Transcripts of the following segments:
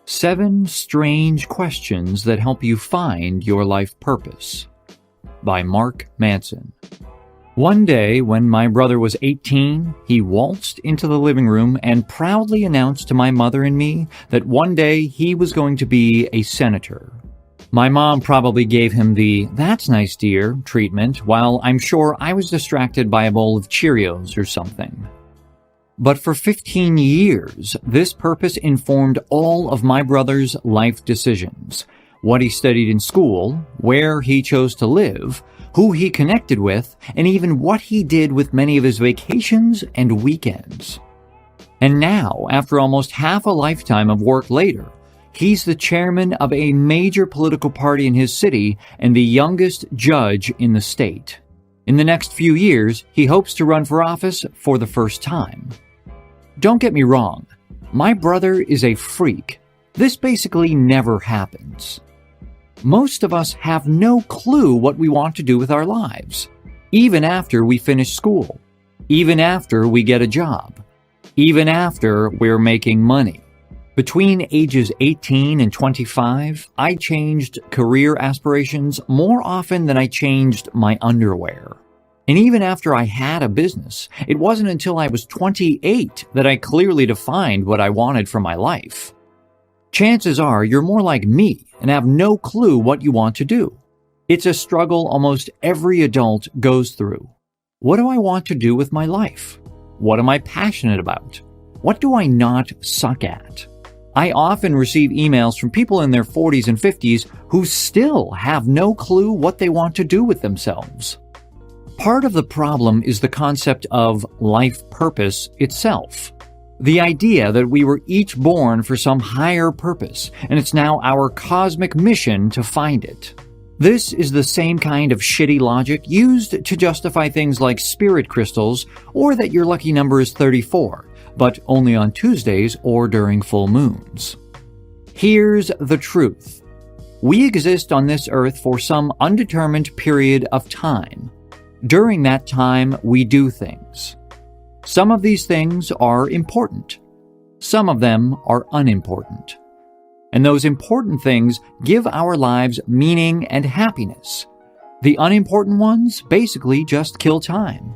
7 Strange Questions That Help You Find Your Life Purpose by Manson. One day, when my brother was 18, he waltzed into the living room and proudly announced to my mother and me that one day he was going to be a senator. My mom probably gave him the "that's nice, dear" treatment, while I'm sure I was distracted by a bowl of Cheerios or something. But for 15 years, this purpose informed all of my brother's life decisions: what he studied in school, where he chose to live, who he connected with, and even what he did with many of his vacations and weekends. And now, after almost half a lifetime of work later, he's the chairman of a major political party in his city and the youngest judge in the state. In the next few years, he hopes to run for office for the first time. Don't get me wrong, my brother is a freak. This basically never happens. Most of us have no clue what we want to do with our lives, even after we finish school, even after we get a job, even after we're making money. Between ages 18 and 25, I changed career aspirations more often than I changed my underwear. And even after I had a business, it wasn't until I was 28 that I clearly defined what I wanted for my life. Chances are you're more like me and have no clue what you want to do. It's a struggle almost every adult goes through. What do I want to do with my life? What am I passionate about? What do I not suck at? I often receive emails from people in their 40s and 50s who still have no clue what they want to do with themselves. Part of the problem is the concept of life purpose itself. The idea that we were each born for some higher purpose, and it's now our cosmic mission to find it. This is the same kind of shitty logic used to justify things like spirit crystals or that your lucky number is 34, but only on Tuesdays or during full moons. Here's the truth. We exist on this earth for some undetermined period of time. During that time, we do things. Some of these things are important. Some of them are unimportant. And those important things give our lives meaning and happiness. The unimportant ones basically just kill time.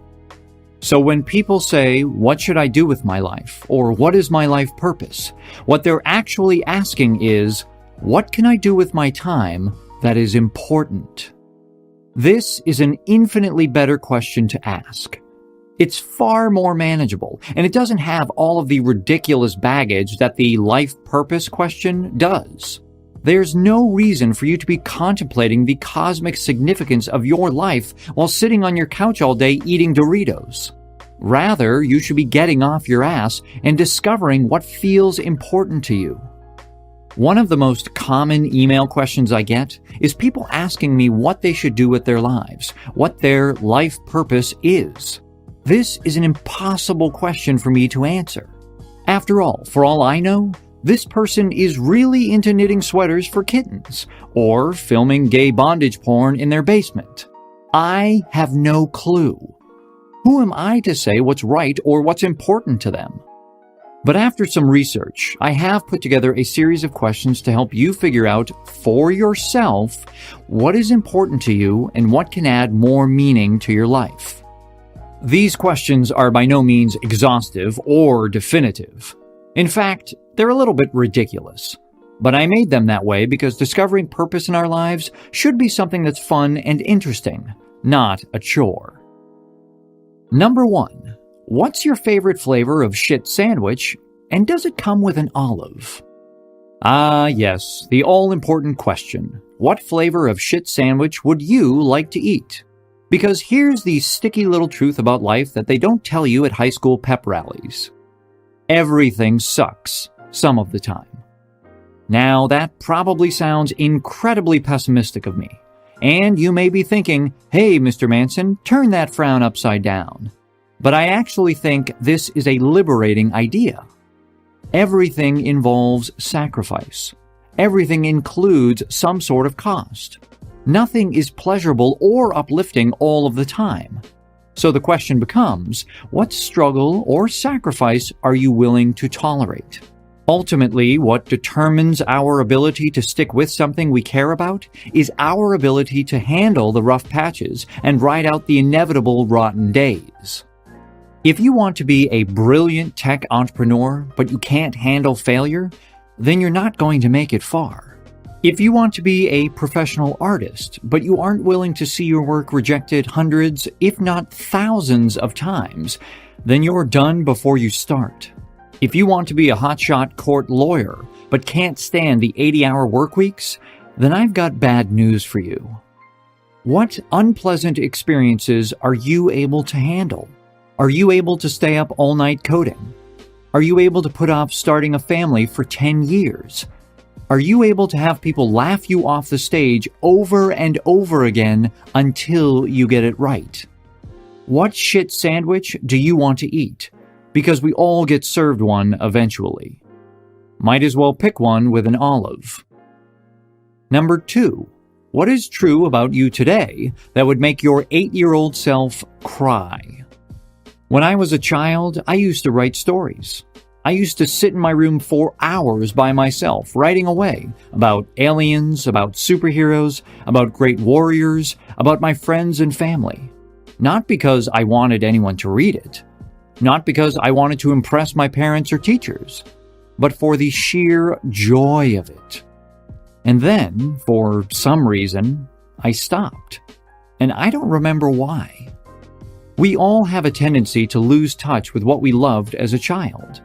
So when people say, "What should I do with my life?" or "What is my life purpose?" what they're actually asking is, "What can I do with my time that is important?" This is an infinitely better question to ask. It's far more manageable, and it doesn't have all of the ridiculous baggage that the life purpose question does. There's no reason for you to be contemplating the cosmic significance of your life while sitting on your couch all day eating Doritos. Rather, you should be getting off your ass and discovering what feels important to you. One of the most common email questions I get is people asking me what they should do with their lives, what their life purpose is. This is an impossible question for me to answer. After all, for all I know, this person is really into knitting sweaters for kittens or filming gay bondage porn in their basement. I have no clue. Who am I to say what's right or what's important to them? But after some research, I have put together a series of questions to help you figure out for yourself what is important to you and what can add more meaning to your life. These questions are by no means exhaustive or definitive. In fact, they're a little bit ridiculous. But I made them that way because discovering purpose in our lives should be something that's fun and interesting, not a chore. Number 1. What's your favorite flavor of shit sandwich, and does it come with an olive? Ah, yes, the all-important question. What flavor of shit sandwich would you like to eat? Because here's the sticky little truth about life that they don't tell you at high school pep rallies. Everything sucks, some of the time. Now, that probably sounds incredibly pessimistic of me. And you may be thinking, hey, Mr. Manson, turn that frown upside down. But I actually think this is a liberating idea. Everything involves sacrifice. Everything includes some sort of cost. Nothing is pleasurable or uplifting all of the time. So the question becomes, what struggle or sacrifice are you willing to tolerate? Ultimately, what determines our ability to stick with something we care about is our ability to handle the rough patches and ride out the inevitable rotten days. If you want to be a brilliant tech entrepreneur, but you can't handle failure, then you're not going to make it far. If you want to be a professional artist, but you aren't willing to see your work rejected hundreds, if not thousands of times, then you're done before you start. If you want to be a hotshot court lawyer, but can't stand the 80-hour work weeks, then I've got bad news for you. What unpleasant experiences are you able to handle? Are you able to stay up all night coding? Are you able to put off starting a family for 10 years? Are you able to have people laugh you off the stage over and over again until you get it right? What shit sandwich do you want to eat? Because we all get served one eventually. Might as well pick one with an olive. Number 2. What is true about you today that would make your 8-year-old self cry? When I was a child, I used to write stories. I used to sit in my room for hours by myself, writing away about aliens, about superheroes, about great warriors, about my friends and family. Not because I wanted anyone to read it. Not because I wanted to impress my parents or teachers, but for the sheer joy of it. And then, for some reason, I stopped. And I don't remember why. We all have a tendency to lose touch with what we loved as a child.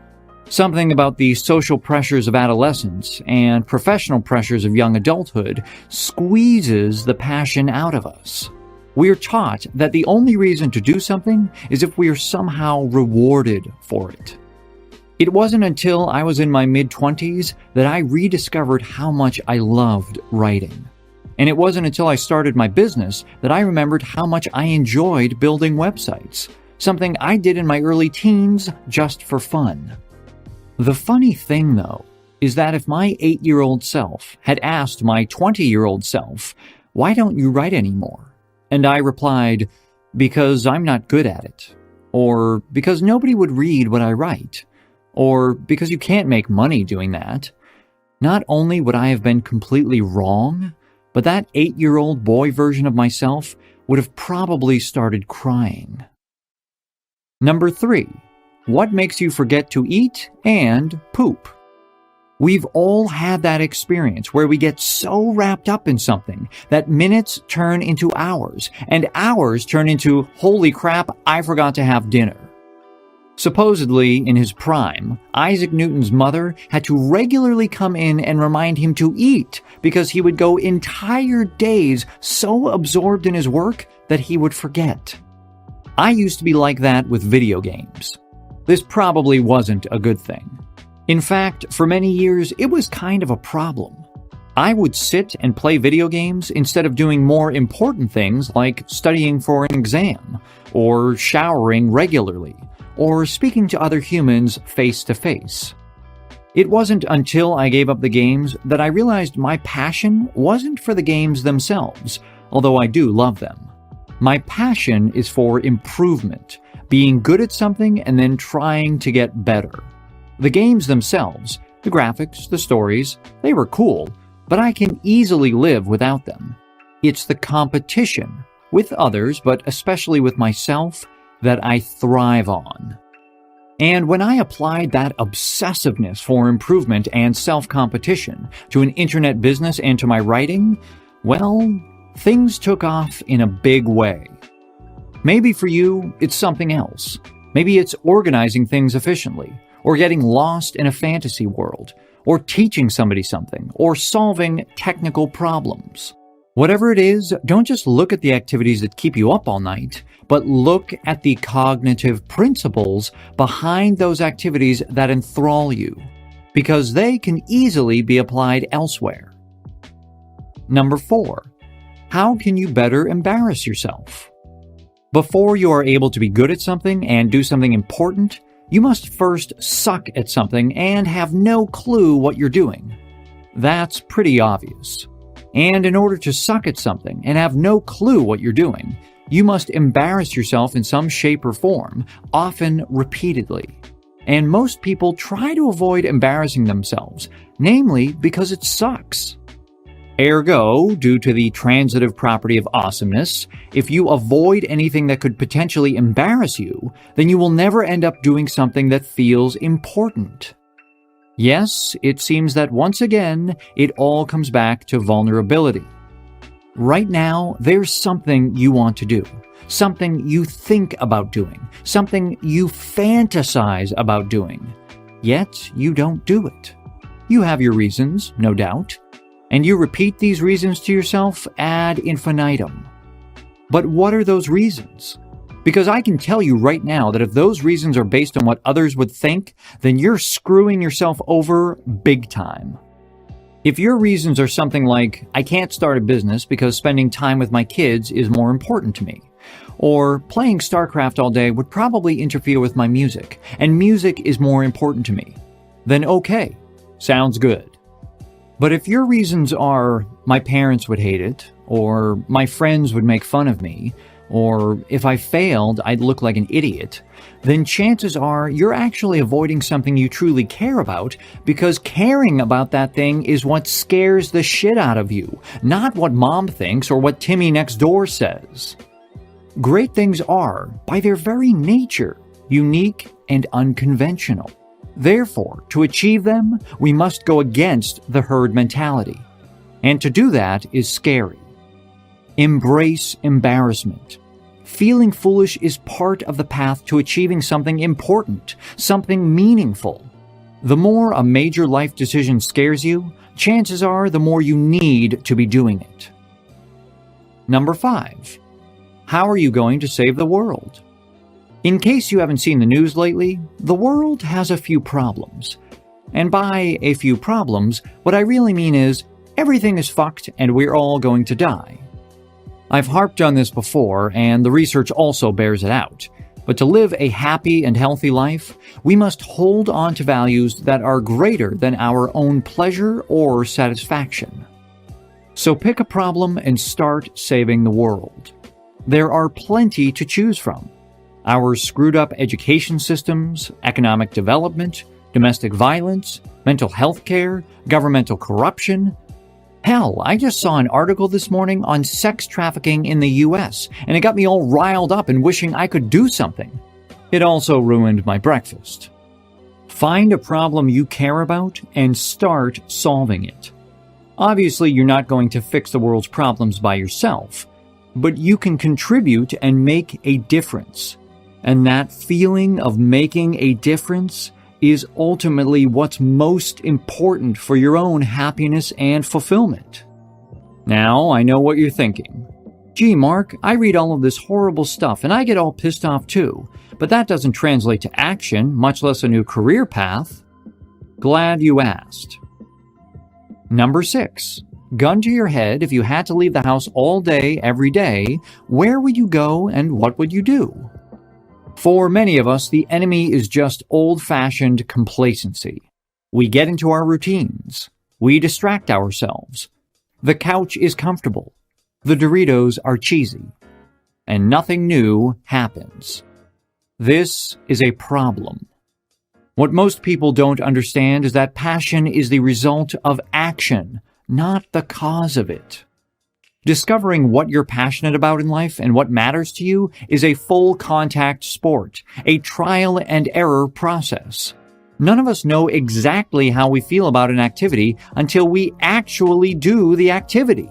Something about the social pressures of adolescence and professional pressures of young adulthood squeezes the passion out of us. We're taught that the only reason to do something is if we are somehow rewarded for it. It wasn't until I was in my mid-20s that I rediscovered how much I loved writing. And it wasn't until I started my business that I remembered how much I enjoyed building websites, something I did in my early teens just for fun. The funny thing, though, is that if my 8-year-old self had asked my 20-year-old self, "Why don't you write anymore?" And I replied, "Because I'm not good at it," or "Because nobody would read what I write," or "Because you can't make money doing that," not only would I have been completely wrong, but that 8-year-old boy version of myself would have probably started crying. Number 3. What makes you forget to eat and poop? We've all had that experience where we get so wrapped up in something that minutes turn into hours, and hours turn into, holy crap, I forgot to have dinner. Supposedly, in his prime, Isaac Newton's mother had to regularly come in and remind him to eat because he would go entire days so absorbed in his work that he would forget. I used to be like that with video games. This probably wasn't a good thing. In fact, for many years, it was kind of a problem. I would sit and play video games instead of doing more important things like studying for an exam, or showering regularly, or speaking to other humans face to face. It wasn't until I gave up the games that I realized my passion wasn't for the games themselves, although I do love them. My passion is for improvement, being good at something and then trying to get better. The games themselves, the graphics, the stories, they were cool, but I can easily live without them. It's the competition, with others, but especially with myself, that I thrive on. And when I applied that obsessiveness for improvement and self-competition to an internet business and to my writing, well, things took off in a big way. Maybe for you, it's something else. Maybe it's organizing things efficiently, or getting lost in a fantasy world, or teaching somebody something, or solving technical problems. Whatever it is, don't just look at the activities that keep you up all night, but look at the cognitive principles behind those activities that enthrall you, because they can easily be applied elsewhere. Number 4. How can you better embarrass yourself? Before you are able to be good at something and do something important, you must first suck at something and have no clue what you're doing. That's pretty obvious. And in order to suck at something and have no clue what you're doing, you must embarrass yourself in some shape or form, often repeatedly. And most people try to avoid embarrassing themselves, namely because it sucks. Ergo, due to the transitive property of awesomeness, if you avoid anything that could potentially embarrass you, then you will never end up doing something that feels important. Yes, it seems that once again, it all comes back to vulnerability. Right now, there's something you want to do, something you think about doing, something you fantasize about doing, yet you don't do it. You have your reasons, no doubt, and you repeat these reasons to yourself ad infinitum. But what are those reasons? Because I can tell you right now that if those reasons are based on what others would think, then you're screwing yourself over big time. If your reasons are something like, I can't start a business because spending time with my kids is more important to me, or playing StarCraft all day would probably interfere with my music, and music is more important to me, then okay, sounds good. But if your reasons are, my parents would hate it, or my friends would make fun of me, or if I failed, I'd look like an idiot, then chances are you're actually avoiding something you truly care about because caring about that thing is what scares the shit out of you, not what mom thinks or what Timmy next door says. Great things are, by their very nature, unique and unconventional. Therefore, to achieve them, we must go against the herd mentality. And to do that is scary. Embrace embarrassment. Feeling foolish is part of the path to achieving something important, something meaningful. The more a major life decision scares you, chances are the more you need to be doing it. Number 5. How are you going to save the world? In case you haven't seen the news lately, the world has a few problems. And by a few problems, what I really mean is everything is fucked and we're all going to die. I've harped on this before, and the research also bears it out. But to live a happy and healthy life, we must hold on to values that are greater than our own pleasure or satisfaction. So pick a problem and start saving the world. There are plenty to choose from. Our screwed-up education systems, economic development, domestic violence, mental health care, governmental corruption. Hell, I just saw an article this morning on sex trafficking in the US, and it got me all riled up and wishing I could do something. It also ruined my breakfast. Find a problem you care about and start solving it. Obviously, you're not going to fix the world's problems by yourself, but you can contribute and make a difference. And that feeling of making a difference is ultimately what's most important for your own happiness and fulfillment. Now, I know what you're thinking. Gee, Mark, I read all of this horrible stuff and I get all pissed off too, but that doesn't translate to action, much less a new career path. Glad you asked. Number 6. Gun to your head, if you had to leave the house all day, every day, where would you go and what would you do? For many of us, the enemy is just old-fashioned complacency. We get into our routines. We distract ourselves. The couch is comfortable. The Doritos are cheesy. And nothing new happens. This is a problem. What most people don't understand is that passion is the result of action, not the cause of it. Discovering what you're passionate about in life and what matters to you is a full contact sport, a trial and error process. None of us know exactly how we feel about an activity until we actually do the activity.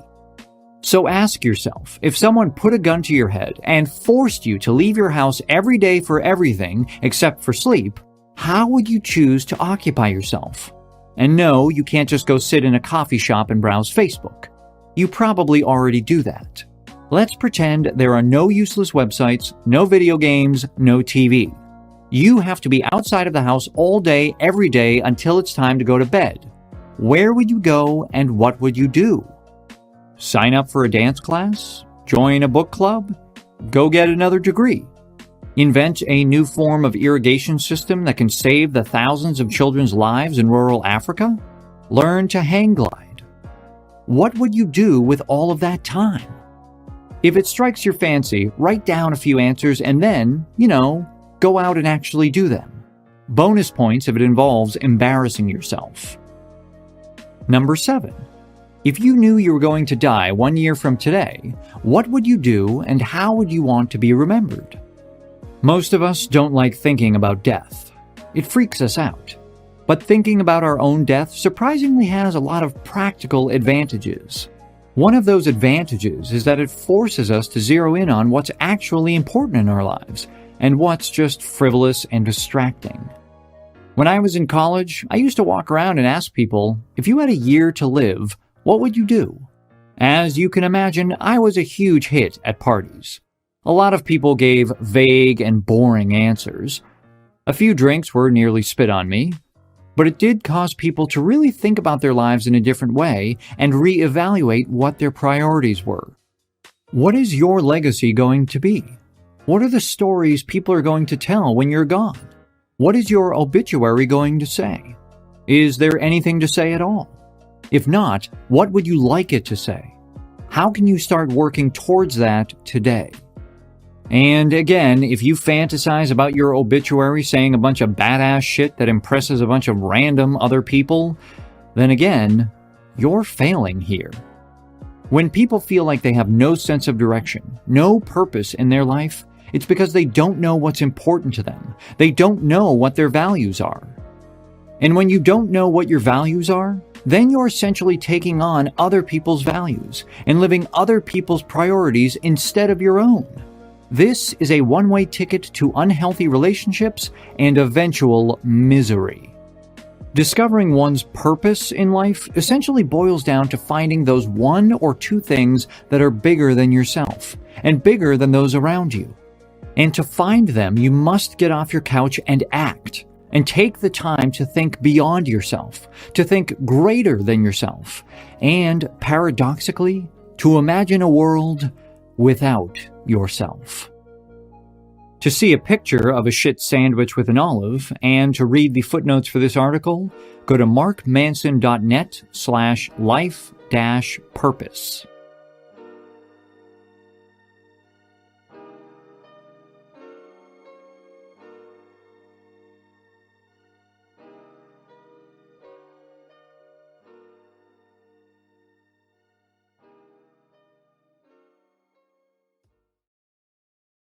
So ask yourself, if someone put a gun to your head and forced you to leave your house every day for everything except for sleep, how would you choose to occupy yourself? And no, you can't just go sit in a coffee shop and browse Facebook. You probably already do that. Let's pretend there are no useless websites, no video games, no TV. You have to be outside of the house all day, every day until it's time to go to bed. Where would you go and what would you do? Sign up for a dance class? Join a book club? Go get another degree? Invent a new form of irrigation system that can save the thousands of children's lives in rural Africa? Learn to hang glide? What would you do with all of that time? If it strikes your fancy, write down a few answers and then, go out and actually do them. Bonus points if it involves embarrassing yourself. Number 7. If you knew you were going to die 1 year from today, what would you do and how would you want to be remembered? Most of us don't like thinking about death. It freaks us out. But thinking about our own death surprisingly has a lot of practical advantages. One of those advantages is that it forces us to zero in on what's actually important in our lives and what's just frivolous and distracting. When I was in college, I used to walk around and ask people, if you had a year to live, what would you do? As you can imagine, I was a huge hit at parties. A lot of people gave vague and boring answers. A few drinks were nearly spit on me. But it did cause people to really think about their lives in a different way and reevaluate what their priorities were. What is your legacy going to be? What are the stories people are going to tell when you're gone? What is your obituary going to say? Is there anything to say at all? If not, what would you like it to say? How can you start working towards that today? And again, if you fantasize about your obituary saying a bunch of badass shit that impresses a bunch of random other people, then again, you're failing here. When people feel like they have no sense of direction, no purpose in their life, it's because they don't know what's important to them. They don't know what their values are. And when you don't know what your values are, then you're essentially taking on other people's values and living other people's priorities instead of your own. This is a one-way ticket to unhealthy relationships and eventual misery. Discovering one's purpose in life essentially boils down to finding those 1 or 2 things that are bigger than yourself and bigger than those around you. And to find them, you must get off your couch and act, and take the time to think beyond yourself, to think greater than yourself, and paradoxically, to imagine a world without yourself. To see a picture of a shit sandwich with an olive and to read the footnotes for this article, go to markmanson.net/life-purpose.